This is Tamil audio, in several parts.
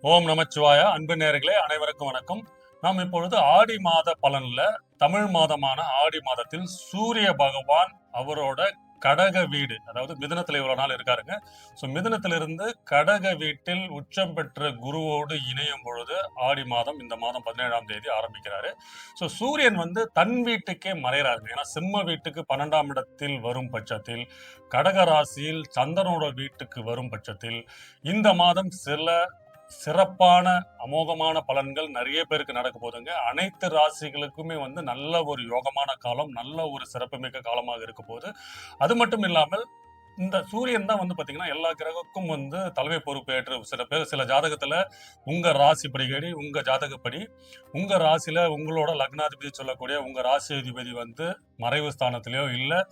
ஓம் நமச்சிவாய. அன்பு நேயர்களே அனைவருக்கும் வணக்கம். நாம் இப்பொழுது ஆடி மாத பலன்ல தமிழ் மாதமான ஆடி மாதத்தில் சூரிய பகவான் அவரோட கடக வீடு, அதாவது மிதுனத்துல இவ்வளவு நாள் இருக்காருங்க. மிதுனத்திலிருந்து கடக வீட்டில் உச்சம் பெற்ற குருவோடு இணையும் பொழுது ஆடி மாதம் இந்த மாதம் 17ஆம் தேதி ஆரம்பிக்கிறாரு. சூரியன் தன் வீட்டுக்கே மறைகிறாருங்க. ஏன்னா சிம்ம வீட்டுக்கு 12ஆம் இடத்தில் வரும் பட்சத்தில், கடக ராசியில் சந்திரனோட வீட்டுக்கு வரும் பட்சத்தில் இந்த மாதம் சில சிறப்பான அமோகமான பலன்கள் நிறைய பேருக்கு நடக்க போதுங்க. அனைத்து ராசிகளுக்குமே நல்ல ஒரு யோகமான காலம், நல்ல ஒரு சிறப்புமிக்க காலமாக இருக்க போது. அது மட்டும் இல்லாமல் இந்த சூரியன் தான் பாத்தீங்கன்னா எல்லா கிரகக்கும் தலைமை பொறுப்பேற்று சில ஜாதகத்துல உங்க ராசிப்படி உங்க ஜாதகப்படி உங்க ராசியில உங்களோட லக்னாதிபதி சொல்லக்கூடிய உங்க ராசி அதிபதி மறைவு ஸ்தானத்திலேயோ இல்ல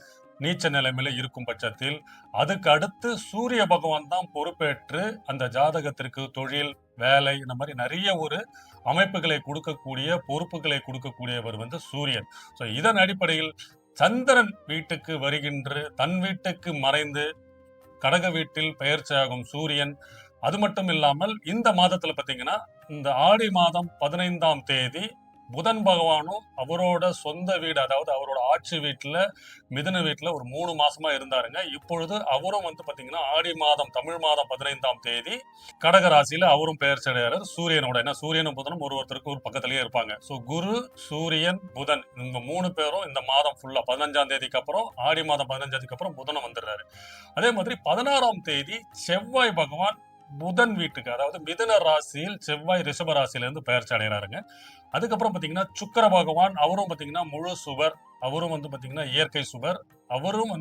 நீச்ச நிலைமையில இருக்கும் பட்சத்தில் அதுக்கு அடுத்து சூரிய பகவான் தான் பொறுப்பேற்று அந்த ஜாதகத்திற்கு தொழில், வேலை, இந்த மாதிரி நிறைய ஒரு அமைப்புகளை கொடுக்கக்கூடிய பொறுப்புகளை கொடுக்கக்கூடியவர் சூரியன். இதன் அடிப்படையில் சந்திரன் வீட்டுக்கு வருகின்ற தன் வீட்டுக்கு மறைந்து கடக வீட்டில் பெயர்ச்சியாகும் சூரியன். அது மட்டும் இல்லாமல் இந்த மாதத்துல பாத்தீங்கன்னா இந்த ஆடி மாதம் 15ஆம் தேதி புதன் பகவானும் அவரோட சொந்த வீடு, அதாவது அவரோட ஆட்சி வீட்டுல மிதுன வீட்டுல ஒரு 3 மாசமா இருந்தாருங்க. இப்பொழுது அவரும் பாத்தீங்கன்னா ஆடி மாதம் தமிழ் மாதம் 15ஆம் தேதி கடக ராசியில அவரும் பெயர்ச்சி அடைகிறார் சூரியனோட. ஏன்னா சூரியனும் புதனும் ஒருத்தருக்கு ஒரு பக்கத்திலேயே இருப்பாங்க. குரு, சூரியன், புதன் இவங்க 3 பேரும் இந்த மாதம் ஃபுல்லா 15ஆம் தேதிக்கு அப்புறம் ஆடி மாதம் 15ஆம் தேதிக்கு அப்புறம் புதனும் வந்துடுறாரு. அதே மாதிரி 16ஆம் தேதி செவ்வாய் பகவான் புதன் வீட்டுக்கு, அதாவது மிதுன ராசியில் செவ்வாய் ரிஷப ராசியில இருந்து பெயர்ச்சி அடைகிறாருங்க. அதுக்கப்புறம் பாத்தீங்கன்னா சுக்கிர பகவான் அவரும் பாத்தீங்கன்னா முழு சுவர், அவரும் பாத்தீங்கன்னா இயற்கை சுவர். அவரும்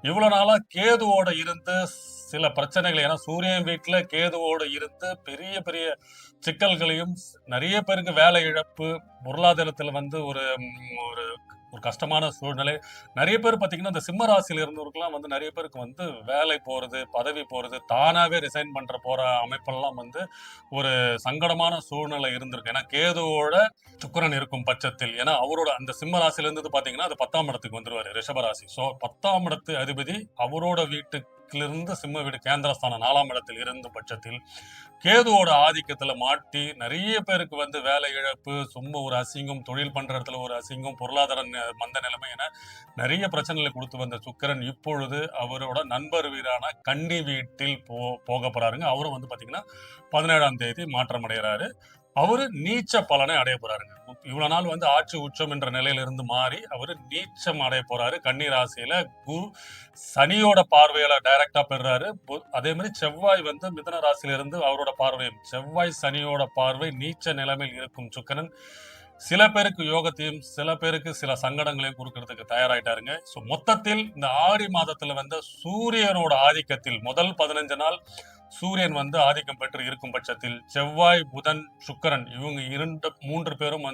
இவ்வளவு நாளா கேதுவோட இருந்து சில பிரச்சனைகள், ஏன்னா சூரியன் வீட்டுல கேதுவோட இருந்து பெரிய பெரிய சிக்கல்களையும், நிறைய பேருக்கு வேலை இழப்பு, பொருளாதாரத்துல ஒரு ஒரு ஒரு கஷ்டமான சூழ்நிலை. நிறைய பேர் பாத்தீங்கன்னா இந்த சிம்ம ராசியில இருந்தவருக்கெல்லாம் நிறைய பேருக்கு வேலை போறது, பதவி போறது, தானாவே ரிசைன் போற அமைப்பெல்லாம் ஒரு சங்கடமான சூழ்நிலை இருந்திருக்கு. ஏன்னா கேதுவோட சுக்கிரன் இருக்கும் பட்சத்தில், ஏன்னா அவரோட அந்த சிம்ம ராசியில இருந்தது பாத்தீங்கன்னா அது 10ஆம் இடத்துக்கு வந்துருவாரு ரிஷபராசி. 10ஆம் இடத்து அதிபதி அவரோட வீட்டுக்கிலிருந்து சிம்ம வீடு கேந்திரஸ்தானம் 4ஆம் இடத்தில் இருந்த பட்சத்தில் கேதுவோட ஆதிக்கத்துல மாட்டி நிறைய பேருக்கு வேலை இழப்பு, சும்மா ஒரு அசிங்கம், தொழில் பண்ற இடத்துல ஒரு அசிங்கம், பொருளாதார மந்த நிலைமை என நிறைய பிரச்சனைகளை கொடுத்து வந்த சுக்கிரன் இப்பொழுது அவரோட நண்பர் வீரான கன்னி வீட்டில் போக போறாருங்க. அவரும் பாத்தீங்கன்னா 17ஆம் தேதி மாற்றம் அடைகிறாரு. அவரு நீச்ச பலனை அடைய போறாருங்க. இவ்வளவு நாள் ஆட்சி உச்சம் என்ற நிலையில இருந்து மாறி அவரு நீச்சம் அடைய போறாரு. கன்னி ராசியில குரு சனியோட பார்வையில டைரக்டா பெறாரு. அதே மாதிரி செவ்வாய் மிதுன ராசியில இருந்து அவரோட பார்வையும், செவ்வாய் சனியோட பார்வை நீச்ச நிலைமையில் இருக்கும் சுக்கிரன் சில பேருக்கு யோகத்தையும் சில பேருக்கு சில சங்கடங்களையும் கொடுக்கறதுக்கு தயாராயிட்டாருங்க. மொத்தத்தில் இந்த ஆடி மாதத்துல சூரியனோட ஆதிக்கத்தில் முதல் 15 நாள் சூரியன் ஆதிக்கம் பெற்று இருக்கும் பட்சத்தில் செவ்வாய், புதன், சுக்கிரன் இவங்க 3 பேரும்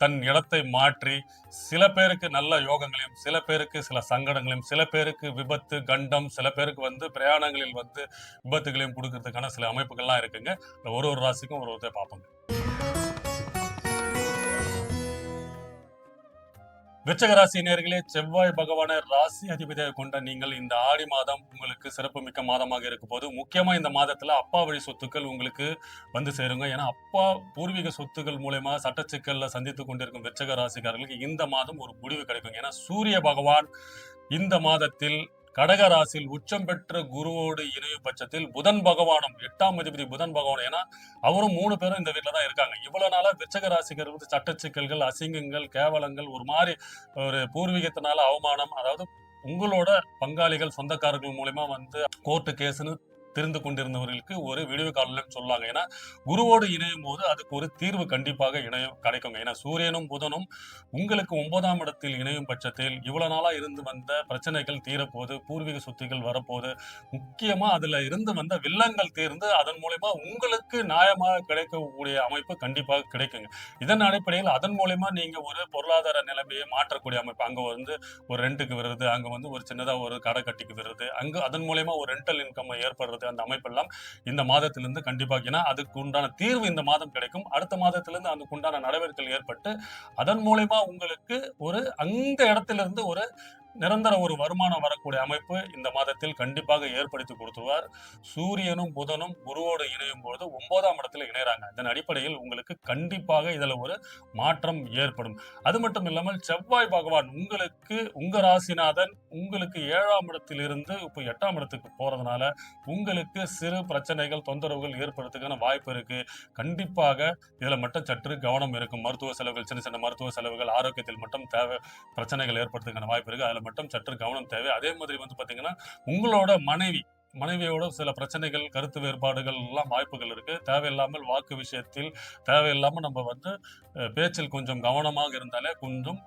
தன் இடத்தை மாற்றி சில பேருக்கு நல்ல யோகங்களையும் சில பேருக்கு சில சங்கடங்களையும் சில பேருக்கு விபத்து, கண்டம், சில பேருக்கு பிரயாணங்களில் விபத்துகளையும் கொடுக்கறதுக்கான சில அமைப்புகள்லாம் இருக்குங்க. ஒரு ராசிக்கும் ஒரு பார்ப்போங்க. விருச்சிக ராசி நேயர்களே, செவ்வாய் பகவானை ராசி அதிபதியாக கொண்ட நீங்கள் இந்த ஆடி மாதம் உங்களுக்கு சிறப்பு மிக்க மாதமாக இருக்கும் போது, முக்கியமா இந்த மாதத்துல அப்பா வழி சொத்துக்கள் உங்களுக்கு சேருங்க. ஏன்னா அப்பா பூர்வீக சொத்துக்கள் மூலமா சட்ட சிக்கல்ல சந்தித்துக் கொண்டிருக்கும் விருச்சிக ராசிக்காரர்களுக்கு இந்த மாதம் ஒரு முடிவு கிடைக்கும். ஏன்னா சூரிய பகவான் இந்த மாதத்தில் கடக ராசியில் உச்சம் பெற்ற குருவோடு இணையும் பட்சத்தில் புதன் பகவானும் 8ஆம் அதிபதி புதன் பகவான், ஏன்னா அவரும் 3 பேரும் இந்த வீட்டுல தான் இருக்காங்க. இவ்வளவு நாளா விருச்சிக ராசிகர் சட்ட சிக்கல்கள், அசிங்கங்கள், கேவலங்கள், ஒரு மாதிரி ஒரு பூர்வீகத்தினால அவமானம், அதாவது உங்களோட பங்காளிகள் சொந்தக்காரர்கள் மூலமா கோர்ட்டு கேஸ்ன்னு தெரிந்து கொண்டிருந்தவர்களுக்கு ஒரு விடிவு காலம் சொல்லாங்க. ஏன்னா குருவோடு இணையும் போது அதுக்கு ஒரு தீர்வு கண்டிப்பாக கிடைக்குங்க. ஏன்னா சூரியனும் புதனும் உங்களுக்கு 9ஆம் இடத்தில் இணையும் பட்சத்தில் இவ்வளவு நாளா இருந்து வந்த பிரச்சனைகள் தீரப்போது, பூர்வீக சொத்துக்கள் வரப்போது, முக்கியமா அதுல இருந்து வந்த வில்லங்கள் தீர்ந்து அதன் மூலமா உங்களுக்கு நியாயமாக கிடைக்கக்கூடிய அமைப்பு கண்டிப்பாக கிடைக்குங்க. இதன் அடிப்படையில் அதன் மூலமா நீங்க ஒரு பொருளாதார நிலைமையை மாற்றக்கூடிய அமைப்பு, அங்க ஒரு ரெண்டுக்கு வருது, அங்க ஒரு சின்னதா ஒரு கடை கட்டிக்கு வருது, அங்க அதன் மூலமா ஒரு ரெண்டல் இன்கம் ஏற்படுறது, அந்த அமைப்பெல்லாம் இந்த மாதத்திலிருந்து கண்டிப்பாக, ஏன்னா அதுக்கு உண்டான தீர்வு இந்த மாதம் கிடைக்கும். அடுத்த மாதத்திலிருந்து அதுக்கு உண்டான நடவடிக்கைகள் ஏற்பட்டு அதன் மூலமா உங்களுக்கு ஒரு அந்த இடத்திலிருந்து ஒரு நிரந்தர ஒரு வருமானம் வரக்கூடிய அமைப்பு இந்த மாதத்தில் கண்டிப்பாக ஏற்படுத்தி கொடுத்துருவார். சூரியனும் புதனும் குருவோடு இணையும் பொழுது 9ஆம் இடத்துல இணையறாங்க. இதன் அடிப்படையில் உங்களுக்கு கண்டிப்பாக இதுல ஒரு மாற்றம் ஏற்படும். அது மட்டும் இல்லாமல் செவ்வாய் பகவான் உங்களுக்கு உங்க ராசிநாதன் உங்களுக்கு 7ஆம் இடத்திலிருந்து இப்ப 8ஆம் இடத்துக்கு போறதுனால உங்களுக்கு சிறு பிரச்சனைகள், தொந்தரவுகள் ஏற்படுறதுக்கான வாய்ப்பு இருக்கு. கண்டிப்பாக இதுல மட்டும் சற்று கவனம் இருக்கும். மருத்துவ செலவுகள், சின்ன சின்ன மருத்துவ செலவுகள், ஆரோக்கியத்தில் மட்டும் பிரச்சனைகள் ஏற்படுறதுக்கான வாய்ப்பு இருக்கு. அதுல மட்டும் சற்று கவனம் தேவை. அதே மாதிரி வந்து பாத்தீங்கன்னா உங்களோட மனைவியோட சில பிரச்சனைகள், கருத்து வேறுபாடுகள் எல்லாம் வாய்ப்புகள் இருக்கு. தேவையில்லாமல் வாக்கு விஷயத்தில் தேவையில்லாம நம்ம வந்து பேச்சில் கொஞ்சம் கவனமாக இருந்தாலே கொஞ்சம்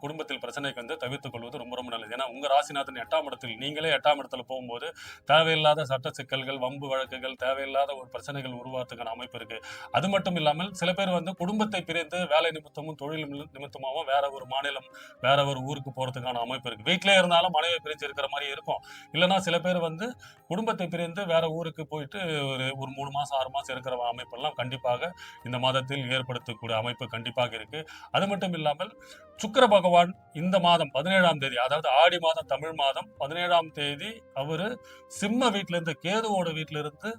குடும்பத்தில் பிரச்சனைக்கு வந்து தவிர்த்துக் கொள்வது ரொம்ப ரொம்ப நல்லது. ஏன்னா உங்க ராசிநாதன் 8ஆம் இடத்தில், நீங்களே 8ஆம் இடத்துல போகும்போது தேவையில்லாத சட்ட சிக்கல்கள், வம்பு வழக்குகள், தேவையில்லாத ஒரு பிரச்சனைகள் உருவாகிறதுக்கான அமைப்பு இருக்கு. அது மட்டும் இல்லாமல் சில பேர் வந்து குடும்பத்தை பிரிந்து வேலை நிமித்தமும் தொழில் நிமித்தமாகவும் வேற ஒரு மாநிலம், வேற ஒரு ஊருக்கு போறதுக்கான அமைப்பு இருக்கு. வீட்டிலே இருந்தாலும் மனைவி பிரிஞ்சு இருக்கிற மாதிரி இருக்கும். இல்லைன்னா சில பேர் வந்து குடும்பத்தை பிரிந்து வேற ஊருக்கு போயிட்டு ஒரு 3 மாசம் 6 மாசம் இருக்கிற அமைப்பெல்லாம் கண்டிப்பாக இந்த மாதத்தில் ஏற்படுத்தக்கூடிய அமைப்பு கண்டிப்பாக இருக்கு. அது மட்டும் இல்லாமல் சுக்கிர பகவான் இந்த மாதம் 17ஆம் தேதி, அதாவது ஆடி மாதம் தமிழ் மாதம் 17ஆம் தேதி அவரு சிம்ம வீட்டுல இருந்து, கேதுவோட வீட்டுல இருந்து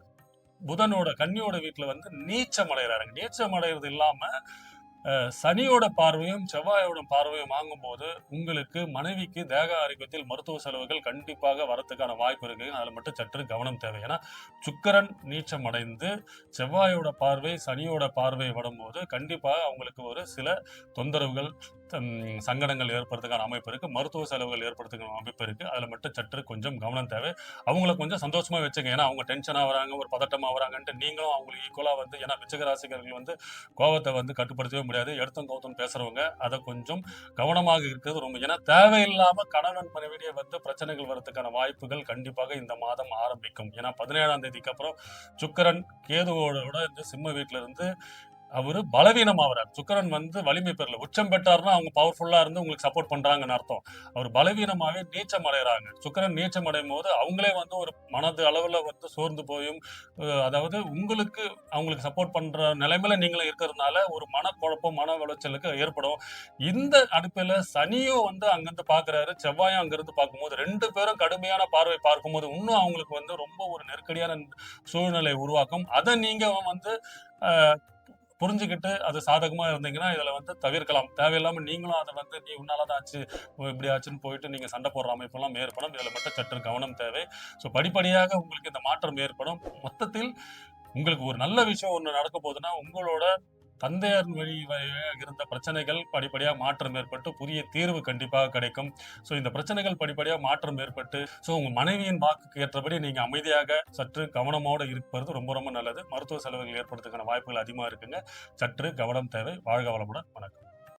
புதனோட கன்னியோட வீட்டுல வந்து நீச்சம் அடைகிறாருங்க. நீச்சம் அடைகிறது இல்லாம சனியோட பார்வையும் செவ்வாயோட பார்வையும் வாங்கும்போது உங்களுக்கு மனைவிக்கு தேக ஆரோக்கியத்தில் மருத்துவ செலவுகள் கண்டிப்பாக வரத்துக்கான வாய்ப்பு இருக்கு. அதுல மட்டும் சற்று கவனம் தேவை. ஏன்னா சுக்கிரன் நீச்சம் அடைந்து செவ்வாயோட பார்வை சனியோட பார்வை வரும்போது கண்டிப்பாக அவங்களுக்கு ஒரு சில தொந்தரவுகள், சங்கடங்கள் ஏற்படுறதுக்கான அமைப்பு இருக்கு. மருத்துவ செலவுகள் ஏற்படுறதுக்கான அமைப்பு இருக்கு. அதுல மட்டும் சற்று கொஞ்சம் கவனம் தேவை. அவங்கள கொஞ்சம் சந்தோஷமா வச்சுங்க. ஏன்னா அவங்க டென்ஷன் ஆகுறாங்க, ஒரு பதட்டம் ஆகுறாங்கன்ட்டு நீங்களும் அவங்களுக்கு ஈக்குவலா வந்து, ஏன்னா விருச்சிக ராசிக்காரர்கள் வந்து கோவத்தை வந்து கட்டுப்படுத்தவே முடியாது. எடுத்தும் கவுத்தும் பேசுறவங்க, அதை கொஞ்சம் கவனமாக இருக்கிறது ரொம்ப. ஏன்னா தேவையில்லாம கணவன் மனைவிடையே வந்து பிரச்சனைகள் வரதுக்கான வாய்ப்புகள் கண்டிப்பாக இந்த மாதம் ஆரம்பிக்கும். ஏன்னா 17ஆம் தேதிக்கு அப்புறம் சுக்கிரன் கேதுவோட இந்த சிம்ம வீட்டுல இருந்து அவரு பலவீனம் ஆகுறார். சுக்கிரன் வந்து வலிமை பெறல. உச்சம் பெற்றாருன்னா அவங்க பவர்ஃபுல்லா இருந்து உங்களுக்கு சப்போர்ட் பண்றாங்கன்னு அர்த்தம். அவர் பலவீனமாவே நீச்சம் அடைகிறாங்க. சுக்கிரன் நீச்சம் அடையும் போது அவங்களே வந்து ஒரு மனது அளவுல வந்து சோர்ந்து போயும், அதாவது அவங்களுக்கு சப்போர்ட் பண்ற நிலைமையில நீங்களும் இருக்கிறதுனால ஒரு மனக்குழப்பம், மன உளைச்சலுக்கு ஏற்படும். இந்த அடுப்பில சனியும் வந்து அங்கிருந்து பாக்குறாரு, செவ்வாயும் அங்கிருந்து பார்க்கும்போது 2 பேரும் கடுமையான பார்வை பார்க்கும்போது இன்னும் அவங்களுக்கு வந்து ரொம்ப ஒரு நெருக்கடியான சூழ்நிலை உருவாக்கும். அதை நீங்க வந்து புரிஞ்சுக்கிட்டு அது சாதகமா இருந்தீங்கன்னா இதுல வந்து தவிர்க்கலாம். தேவையில்லாம நீங்களும் அதை வந்து நீ உன்னாலதான் ஆச்சு, இப்படி ஆச்சுன்னு போயிட்டு நீங்க சண்டை போடுற அமைப்பெல்லாம் ஏற்படும். இதுல மட்டும் சற்று கவனம் தேவை. ஸோ படிப்படியாக உங்களுக்கு இந்த மாற்றம் ஏற்படும். மொத்தத்தில் உங்களுக்கு ஒரு நல்ல விஷயம் ஒண்ணு நடக்க போகுதுன்னா உங்களோட தந்தையார் வழியாக இருந்த பிரச்சனைகள் படிப்படியா மாற்றம் ஏற்பட்டு புதிய தீர்வு கண்டிப்பாக கிடைக்கும். ஸோ இந்த பிரச்சனைகள் படிப்படியா மாற்றம் ஏற்பட்டு உங்க மனைவியின் வாக்குக்கு ஏற்றபடி நீங்க அமைதியாக சற்று கவனமோடு இருப்பது ரொம்ப ரொம்ப நல்லது. மருத்துவ செலவுகள் ஏற்படுறதுக்கான வாய்ப்புகள் அதிகமா இருக்குங்க. சற்று கவனம் தேவை. வாழ்க வளமுடன். வணக்கம்.